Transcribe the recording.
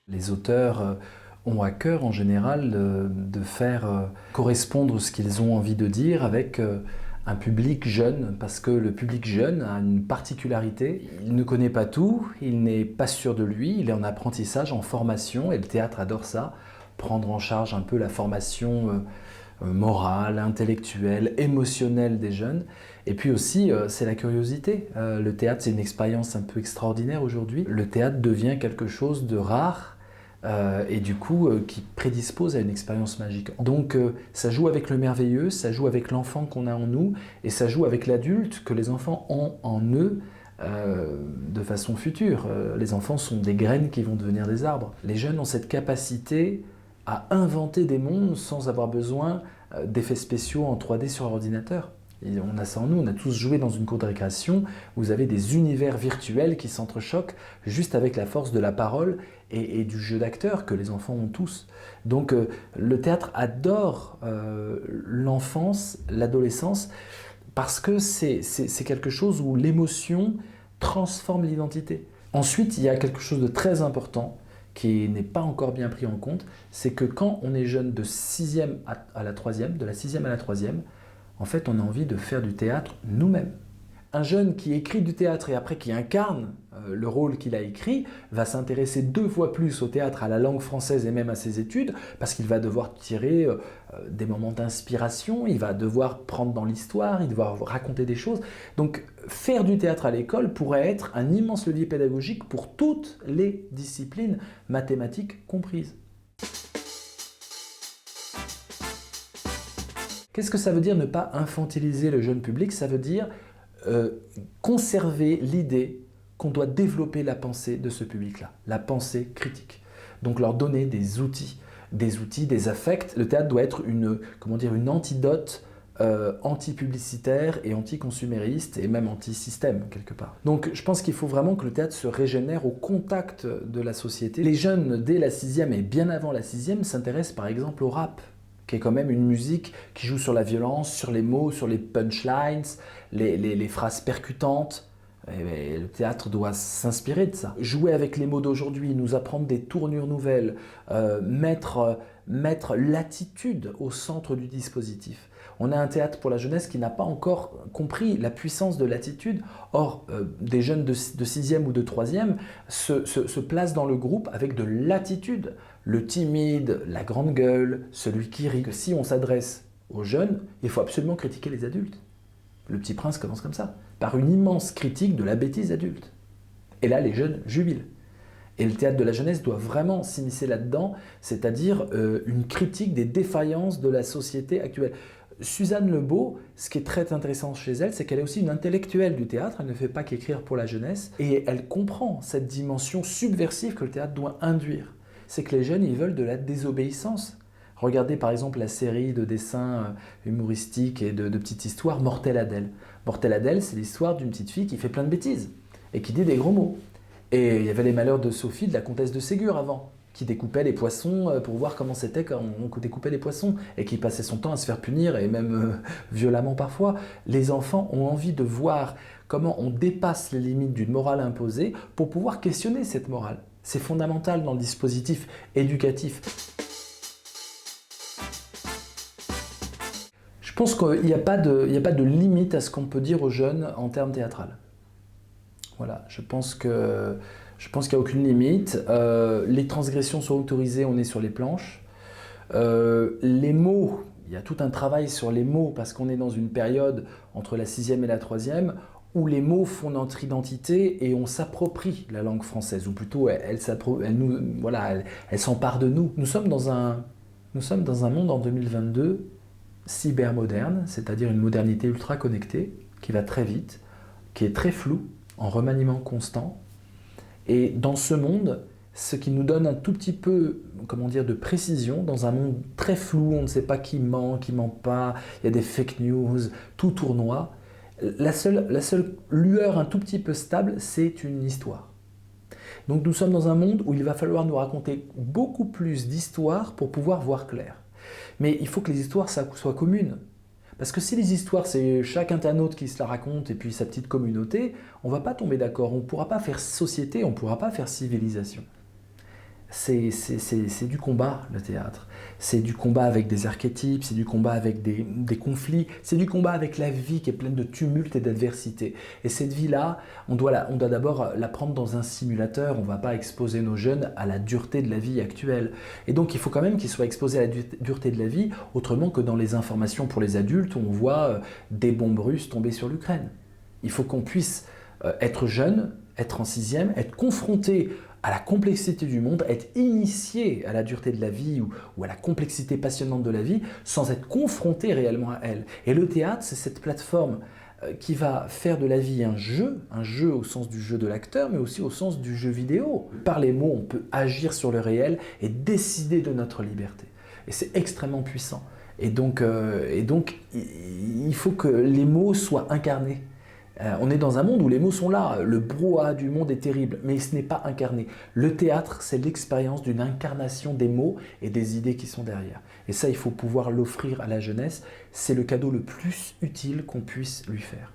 Les auteurs ont à cœur en général de faire correspondre ce qu'ils ont envie de dire avec un public jeune, parce que le public jeune a une particularité, il ne connaît pas tout, il n'est pas sûr de lui, il est en apprentissage, en formation, et le théâtre adore ça, prendre en charge un peu la formation morale, intellectuelle, émotionnelle des jeunes. Et puis aussi, c'est la curiosité. Le théâtre, c'est une expérience un peu extraordinaire aujourd'hui. Le théâtre devient quelque chose de rare et du coup qui prédispose à une expérience magique. Donc ça joue avec le merveilleux, ça joue avec l'enfant qu'on a en nous et ça joue avec l'adulte que les enfants ont en eux de façon future. Les enfants sont des graines qui vont devenir des arbres. Les jeunes ont cette capacité à inventer des mondes sans avoir besoin d'effets spéciaux en 3D sur ordinateur. Et on a ça en nous, on a tous joué dans une cour de récréation, vous avez des univers virtuels qui s'entrechoquent juste avec la force de la parole et du jeu d'acteur que les enfants ont tous. Donc le théâtre adore l'enfance, l'adolescence, parce que c'est quelque chose où l'émotion transforme l'identité. Ensuite, il y a quelque chose de très important qui n'est pas encore bien pris en compte, c'est que quand on est jeune de 6e à la 3e, de la 6e à la 3e, en fait, on a envie de faire du théâtre nous-mêmes. Un jeune qui écrit du théâtre et après qui incarne le rôle qu'il a écrit va s'intéresser 2 fois plus au théâtre, à la langue française et même à ses études, parce qu'il va devoir tirer des moments d'inspiration, il va devoir prendre dans l'histoire, il va devoir raconter des choses. Donc faire du théâtre à l'école pourrait être un immense levier pédagogique pour toutes les disciplines, mathématiques comprises. Qu'est-ce que ça veut dire ne pas infantiliser le jeune public? Ça veut dire conserver l'idée qu'on doit développer la pensée de ce public-là, la pensée critique. Donc leur donner des outils, des affects. Le théâtre doit être une antidote anti-publicitaire et anti-consumériste et même anti-système quelque part. Donc je pense qu'il faut vraiment que le théâtre se régénère au contact de la société. Les jeunes, dès la 6e et bien avant la 6e, s'intéressent par exemple au rap, qui est quand même une musique qui joue sur la violence, sur les mots, sur les punchlines, les phrases percutantes. Et le théâtre doit s'inspirer de ça. Jouer avec les mots d'aujourd'hui, nous apprendre des tournures nouvelles, mettre l'attitude au centre du dispositif. On a un théâtre pour la jeunesse qui n'a pas encore compris la puissance de l'attitude. Or, des jeunes de 6e ou de 3e se placent dans le groupe avec de l'attitude. Le timide, la grande gueule, celui qui rit. Si on s'adresse aux jeunes, il faut absolument critiquer les adultes. Le Petit Prince commence comme ça, par une immense critique de la bêtise adulte. Et là, les jeunes jubilent. Et le théâtre de la jeunesse doit vraiment s'immiscer là-dedans, c'est-à-dire une critique des défaillances de la société actuelle. Suzanne Lebeau, ce qui est très intéressant chez elle, c'est qu'elle est aussi une intellectuelle du théâtre, elle ne fait pas qu'écrire pour la jeunesse, et elle comprend cette dimension subversive que le théâtre doit induire. C'est que les jeunes, ils veulent de la désobéissance. Regardez par exemple la série de dessins humoristiques et de petites histoires, Mortelle Adèle. Mortelle Adèle, c'est l'histoire d'une petite fille qui fait plein de bêtises et qui dit des gros mots. Et il y avait les malheurs de Sophie, de la comtesse de Ségur avant, qui découpait les poissons pour voir comment c'était quand on découpait les poissons et qui passait son temps à se faire punir et même violemment parfois. Les enfants ont envie de voir comment on dépasse les limites d'une morale imposée pour pouvoir questionner cette morale. C'est fondamental dans le dispositif éducatif. Je pense qu'il n'y a pas de limite à ce qu'on peut dire aux jeunes en termes théâtral. Voilà, je pense qu'il n'y a aucune limite. Les transgressions sont autorisées, on est sur les planches. Les mots, il y a tout un travail sur les mots parce qu'on est dans une période entre la 6e et la 3e où les mots font notre identité et on s'approprie la langue française, ou plutôt elle s'empare de nous. Nous sommes dans un monde en 2022 cybermoderne, c'est-à-dire une modernité ultra connectée qui va très vite, qui est très floue, en remaniement constant. Et dans ce monde, ce qui nous donne un tout petit peu, comment dire, de précision dans un monde très flou, on ne sait pas qui ment pas, il y a des fake news, tout tournoie. La seule lueur un tout petit peu stable, c'est une histoire. Donc nous sommes dans un monde où il va falloir nous raconter beaucoup plus d'histoires pour pouvoir voir clair. Mais il faut que les histoires soient communes. Parce que si les histoires, c'est chaque internaute qui se la raconte et puis sa petite communauté, on ne va pas tomber d'accord, on ne pourra pas faire société, on ne pourra pas faire civilisation. C'est du combat, le théâtre. C'est du combat avec des archétypes, c'est du combat avec des conflits, c'est du combat avec la vie qui est pleine de tumultes et d'adversité. Et cette vie-là, on doit d'abord la prendre dans un simulateur, on ne va pas exposer nos jeunes à la dureté de la vie actuelle. Et donc il faut quand même qu'ils soient exposés à la dureté de la vie, autrement que dans les informations pour les adultes où on voit des bombes russes tomber sur l'Ukraine. Il faut qu'on puisse être jeune, être en sixième, être confronté à la complexité du monde, être initié à la dureté de la vie ou à la complexité passionnante de la vie sans être confronté réellement à elle. Et le théâtre, c'est cette plateforme qui va faire de la vie un jeu au sens du jeu de l'acteur, mais aussi au sens du jeu vidéo. Par les mots, on peut agir sur le réel et décider de notre liberté. Et c'est extrêmement puissant. Et donc, il faut que les mots soient incarnés. On est dans un monde où les mots sont là, le brouhaha du monde est terrible, mais ce n'est pas incarné. Le théâtre, c'est l'expérience d'une incarnation des mots et des idées qui sont derrière. Et ça, il faut pouvoir l'offrir à la jeunesse, c'est le cadeau le plus utile qu'on puisse lui faire.